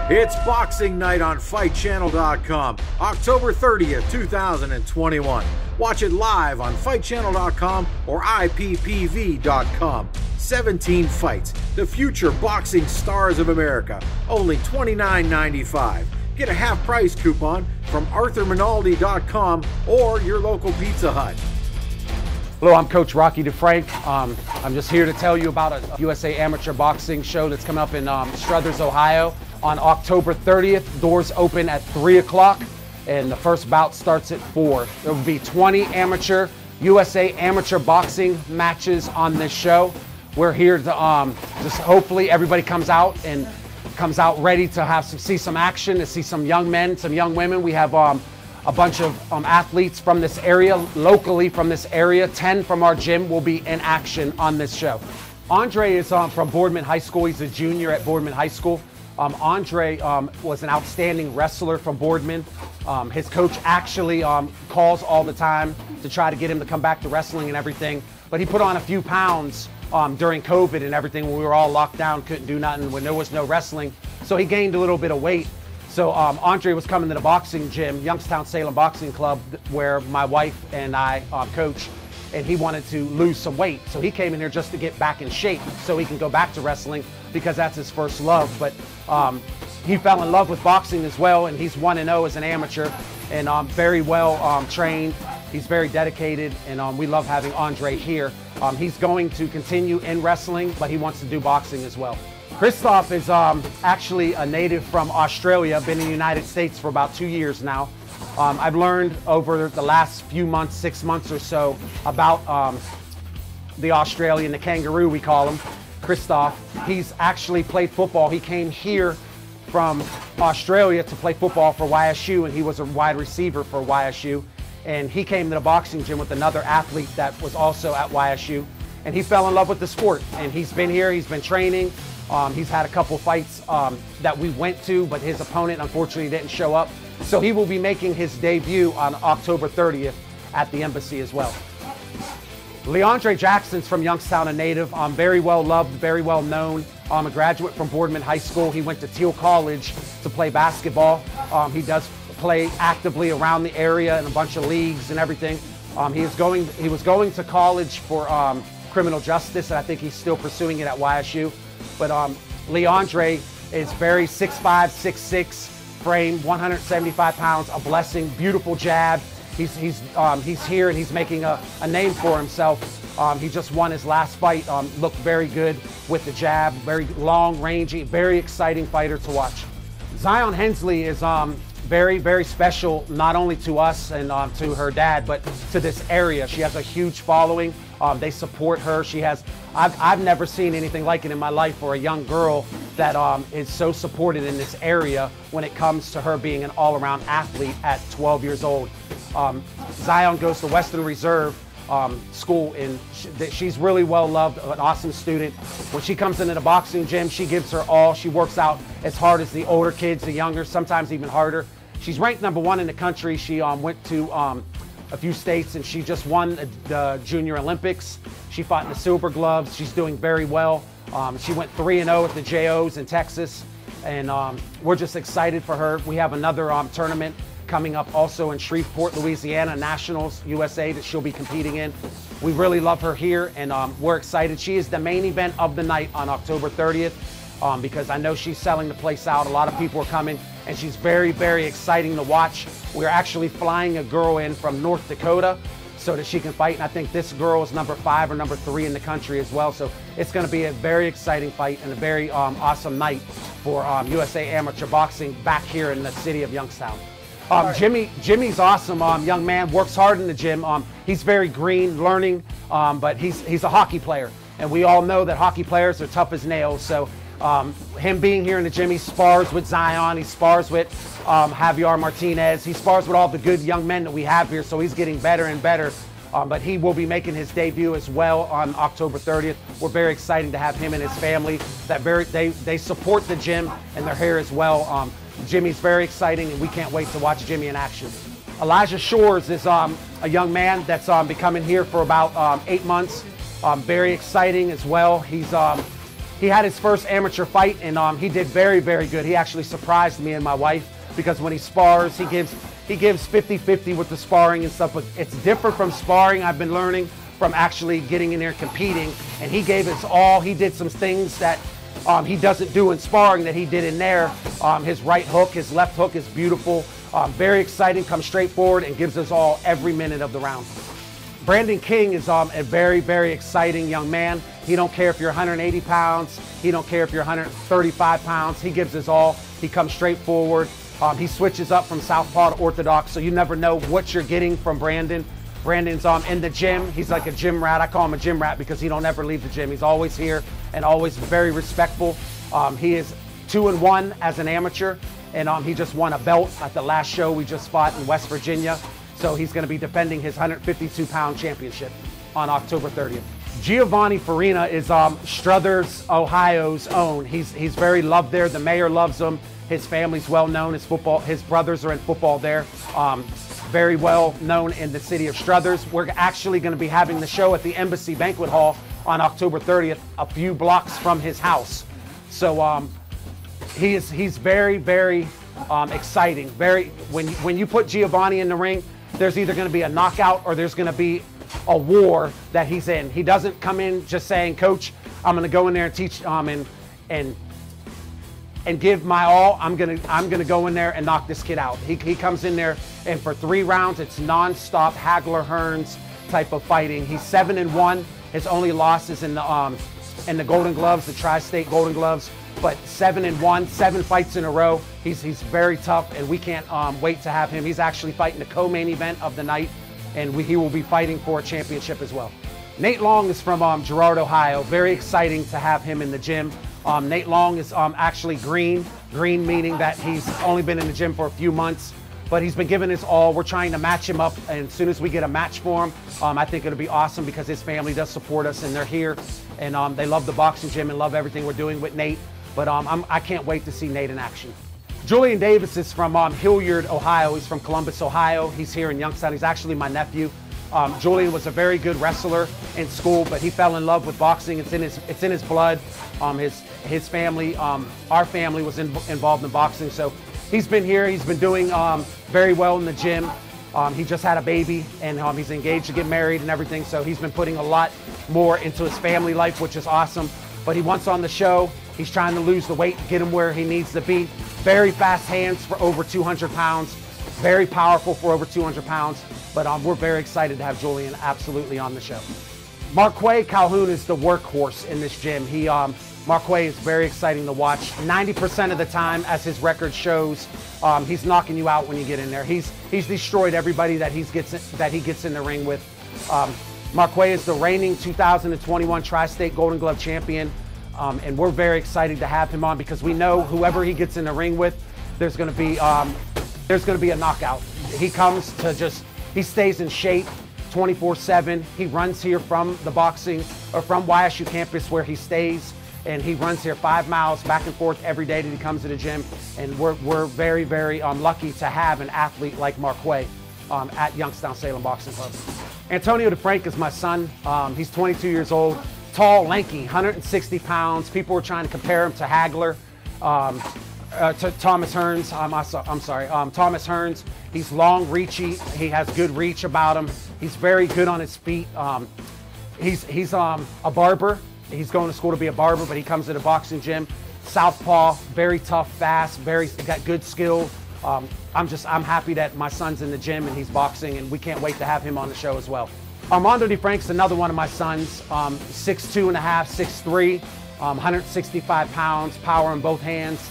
It's Boxing Night on FightChannel.com, October 30th, 2021. Watch it live on FightChannel.com or IPPV.com. 17 fights, the future boxing stars of America, only $29.95. Get a half-price coupon from ArthurMinaldi.com or your local Pizza Hut. Hello, I'm Coach Rocky DeFrank. I'm just here to tell you about a USA Amateur Boxing show that's coming up in Struthers, Ohio on October 30th. Doors open at 3 o'clock and the first bout starts at 4. There will be 20 amateur USA Amateur Boxing matches on this show. We're here to just hopefully everybody comes out ready to see some action, to see some young men, some young women. We have a bunch of athletes from this area, locally from this area. 10 from our gym will be in action on this show. Andre is from Boardman High School. He's a junior at Boardman High School. Andre was an outstanding wrestler from Boardman. His coach actually calls all the time to try to get him to come back to wrestling and everything. But he put on a few pounds during COVID and everything when we were all locked down, couldn't do nothing, when there was no wrestling. So he gained a little bit of weight. So Andre was coming to the boxing gym, Youngstown Salem Boxing Club, where my wife and I coach, and he wanted to lose some weight. So he came in here just to get back in shape so he can go back to wrestling because that's his first love. But he fell in love with boxing as well, and he's 1-0 as an amateur and very well trained. He's very dedicated, and we love having Andre here. He's going to continue in wrestling, but he wants to do boxing as well. Christoph is actually a native from Australia, been in the United States for about 2 years now. I've learned over the last few months, 6 months or so, about the Australian, the kangaroo we call him, Christoph. He's actually played football. He came here from Australia to play football for YSU, and he was a wide receiver for YSU. And he came to the boxing gym with another athlete that was also at YSU, and he fell in love with the sport. And he's been here, he's been training. He's had a couple fights that we went to, but his opponent unfortunately didn't show up. So he will be making his debut on October 30th at the embassy as well. Leandre Jackson's from Youngstown, a native, very well loved, very well known. A graduate from Boardman High School. He went to Teal College to play basketball. He does play actively around the area in a bunch of leagues and everything. He was going to college for criminal justice, and I think he's still pursuing it at YSU. But Leandre is very 6'5", 6'6", frame, 175 pounds, a blessing, beautiful jab. He's here and he's making a name for himself. He just won his last fight, looked very good with the jab, very long, rangy, very exciting fighter to watch. Zion Hensley is very, very special, not only to us and to her dad, but to this area. She has a huge following. They support her. I've never seen anything like it in my life for a young girl that is so supported in this area when it comes to her being an all-around athlete at 12 years old. Zion goes to Western Reserve school, and she's really well loved, an awesome student. When she comes into the boxing gym, she gives her all. She works out as hard as the older kids, the younger, sometimes even harder. She's ranked #1 in the country. She went to a few states, and she just won the Junior Olympics. She fought in the Silver Gloves. She's doing very well. She went 3-0 at the JOs in Texas, and we're just excited for her. We have another tournament coming up also in Shreveport, Louisiana, Nationals USA, that she'll be competing in. We really love her here, and we're excited. She is the main event of the night on October 30th because I know she's selling the place out. A lot of people are coming, and she's very, very exciting to watch. We're actually flying a girl in from North Dakota so that she can fight, and I think this girl is #5 or #3 in the country as well. So it's going to be a very exciting fight and a very awesome night for USA Amateur Boxing back here in the city of Youngstown. Jimmy's awesome, young man, works hard in the gym. He's very green, learning, but he's a hockey player. And we all know that hockey players are tough as nails. So him being here in the gym, he spars with Zion, he spars with Javier Martinez, he spars with all the good young men that we have here. So he's getting better and better. But he will be making his debut as well on October 30th. We're very excited to have him and his family. They support the gym, and they're here as well. Jimmy's very exciting, and we can't wait to watch Jimmy in action. Elijah Shores is a young man that's been coming here for about 8 months. Very exciting as well. He's he had his first amateur fight, and he did very, very good. He actually surprised me and my wife, because when he spars, he gives 50-50 with the sparring and stuff, but it's different from sparring, I've been learning, from actually getting in there competing. And he gave his all. He did some things that he doesn't do in sparring that he did in there. His right hook, his left hook is beautiful. Very exciting, comes straight forward and gives us all every minute of the round. Brandon King is a very, very exciting young man. He don't care if you're 180 pounds. He don't care if you're 135 pounds. He gives his all. He comes straight forward. He switches up from southpaw to orthodox, so you never know what you're getting from Brandon. Brandon's in the gym. He's like a gym rat. I call him a gym rat because he don't ever leave the gym. He's always here and always very respectful. He is 2-1 as an amateur, and he just won a belt at the last show we just fought in West Virginia. So he's going to be defending his 152-pound championship on October 30th. Giovanni Farina is Struthers, Ohio's own. He's very loved there. The mayor loves him. His family's well known. His brothers are in football there. Very well known in the city of Struthers. We're actually going to be having the show at the Embassy Banquet Hall on October 30th, a few blocks from his house. So he's very, very exciting. When you put Giovanni in the ring, there's either going to be a knockout or there's going to be a war that he's in. He doesn't come in just saying, "Coach, I'm going to go in there and teach and give my all. I'm gonna go in there and knock this kid out." He comes in there, and for 3 rounds, it's non-stop Hagler Hearns type of fighting. He's 7-1. His only loss is in the Golden Gloves, the Tri-State Golden Gloves. But 7-1, 7 fights in a row. He's very tough, and we can't wait to have him. He's actually fighting the co-main event of the night, and he will be fighting for a championship as well. Nate Long is from Girard, Ohio. Very exciting to have him in the gym. Nate Long is actually green meaning that he's only been in the gym for a few months, but he's been giving his all. We're trying to match him up, and as soon as we get a match for him, I think it'll be awesome because his family does support us, and they're here, and they love the boxing gym and love everything we're doing with Nate. But I can't wait to see Nate in action. Julian Davis is from Hilliard, Ohio. He's from Columbus, Ohio. He's here in Youngstown. He's actually my nephew. Julian was a very good wrestler in school, but he fell in love with boxing. It's in his blood. His family, our family was involved in boxing. So he's been here. He's been doing very well in the gym. He just had a baby, and he's engaged to get married and everything. So he's been putting a lot more into his family life, which is awesome. But he wants on the show. He's trying to lose the weight, get him where he needs to be. Very fast hands for over 200 pounds. Very powerful for over 200 pounds. But we're very excited to have Julian absolutely on the show. Marquay Calhoun is the workhorse in this gym. Marquay is very exciting to watch. 90% of the time, as his record shows, he's knocking you out when you get in there. He's destroyed everybody that he gets in the ring with. Marquay is the reigning 2021 Tri-State Golden Glove champion, and we're very excited to have him on because we know whoever he gets in the ring with, there's going to be a knockout. He stays in shape 24/7. He runs here from the boxing or from YSU campus where he stays, and he runs here 5 miles back and forth every day that he comes to the gym. And we're very, very lucky to have an athlete like Marquay at Youngstown Salem Boxing Club. Antonio DeFrank is my son. He's 22 years old, tall, lanky, 160 pounds. People were trying to compare him to Hagler. To Thomas Hearns. I'm sorry, Thomas Hearns. He's long, reachy. He has good reach about him. He's very good on his feet. He's a barber. He's going to school to be a barber, but he comes to the boxing gym. Southpaw, very tough, fast, got good skill. I'm happy that my son's in the gym and he's boxing, and we can't wait to have him on the show as well. Armando DeFrank's another one of my sons. 6'2.5", 6'3", 165 pounds, power in both hands.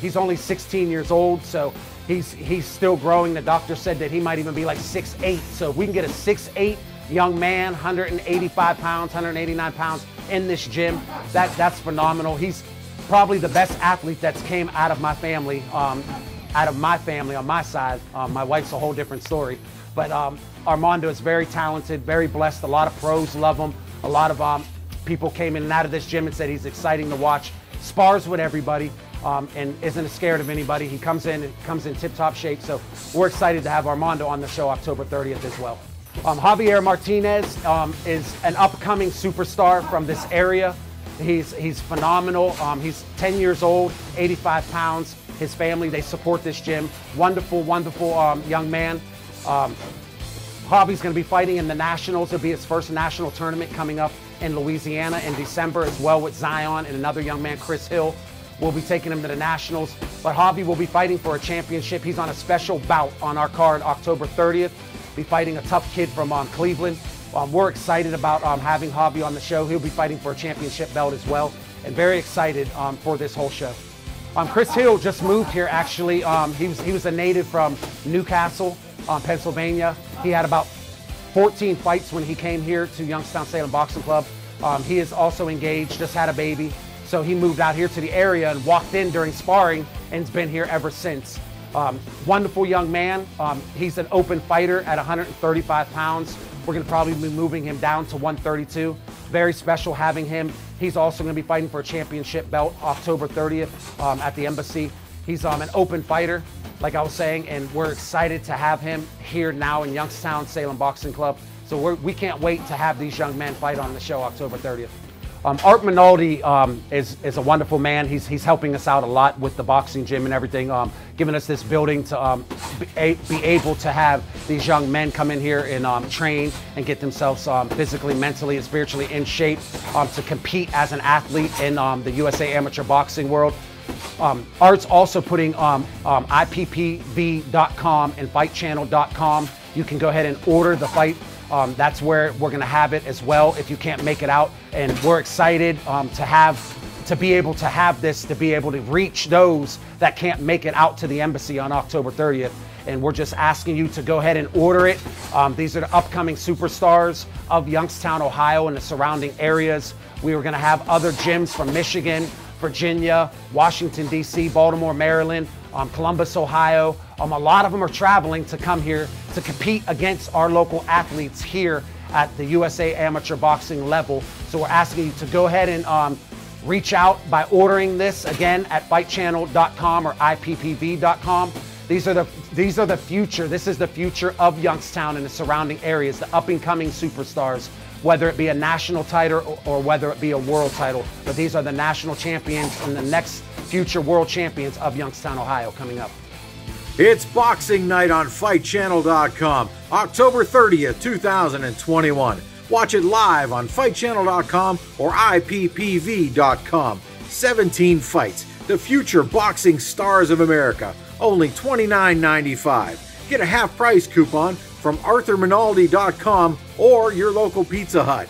He's only 16 years old, so he's still growing. The doctor said that he might even be like 6'8". So if we can get a 6'8" young man, 185 pounds, 189 pounds in this gym, that's phenomenal. He's probably the best athlete that's came out of my family on my side. My wife's a whole different story. But Armando is very talented, very blessed. A lot of pros love him. A lot of people came in and out of this gym and said he's exciting to watch. Spars with everybody. And isn't scared of anybody. He comes in tip-top shape, so we're excited to have Armando on the show October 30th as well. Javier Martinez is an upcoming superstar from this area. He's phenomenal. He's 10 years old, 85 pounds. His family, they support this gym. Wonderful, wonderful young man. Javi's going to be fighting in the Nationals. It'll be his first national tournament coming up in Louisiana in December, as well with Zion and another young man, Chris Hill. We'll be taking him to the Nationals. But Javi will be fighting for a championship. He's on a special bout on our card October 30th. Be fighting a tough kid from Cleveland. We're excited about having Javi on the show. He'll be fighting for a championship belt as well, and very excited for this whole show. Chris Hill just moved here, actually. He was a native from Newcastle, Pennsylvania. He had about 14 fights when he came here to Youngstown-Salem Boxing Club. He is also engaged, just had a baby. So he moved out here to the area and walked in during sparring and has been here ever since. Wonderful young man. He's an open fighter at 135 pounds. We're going to probably be moving him down to 132. Very special having him. He's also going to be fighting for a championship belt October 30th at the Embassy. He's an open fighter, like I was saying, and we're excited to have him here now in Youngstown-Salem Boxing Club. So we can't wait to have these young men fight on the show October 30th. Art Minaldi is a wonderful man. He's helping us out a lot with the boxing gym and everything, giving us this building to be able to have these young men come in here and train and get themselves physically, mentally, and spiritually in shape to compete as an athlete in the USA amateur boxing world. Art's also putting IPPV.com and FightChannel.com. You can go ahead and order the fight. That's where we're going to have it as well if you can't make it out. And we're excited to be able to have this, to be able to reach those that can't make it out to the Embassy on October 30th. And we're just asking you to go ahead and order it. These are the upcoming superstars of Youngstown, Ohio and the surrounding areas. We are going to have other gyms from Michigan, Virginia, Washington, D.C., Baltimore, Maryland, Columbus, Ohio. A lot of them are traveling to come here to compete against our local athletes here at the USA amateur boxing level. So we're asking you to go ahead and reach out by ordering this again at FightChannel.com or IPPV.com. These are the future. This is the future of Youngstown and the surrounding areas, the up and coming superstars, whether it be a national title or whether it be a world title. But these are the national champions and the next future world champions of Youngstown, Ohio coming up. It's Boxing Night on FightChannel.com, October 30th, 2021. Watch it live on FightChannel.com or IPPV.com. 17 fights, the future boxing stars of America, only $29.95. Get a half-price coupon from ArthurMinaldi.com or your local Pizza Hut.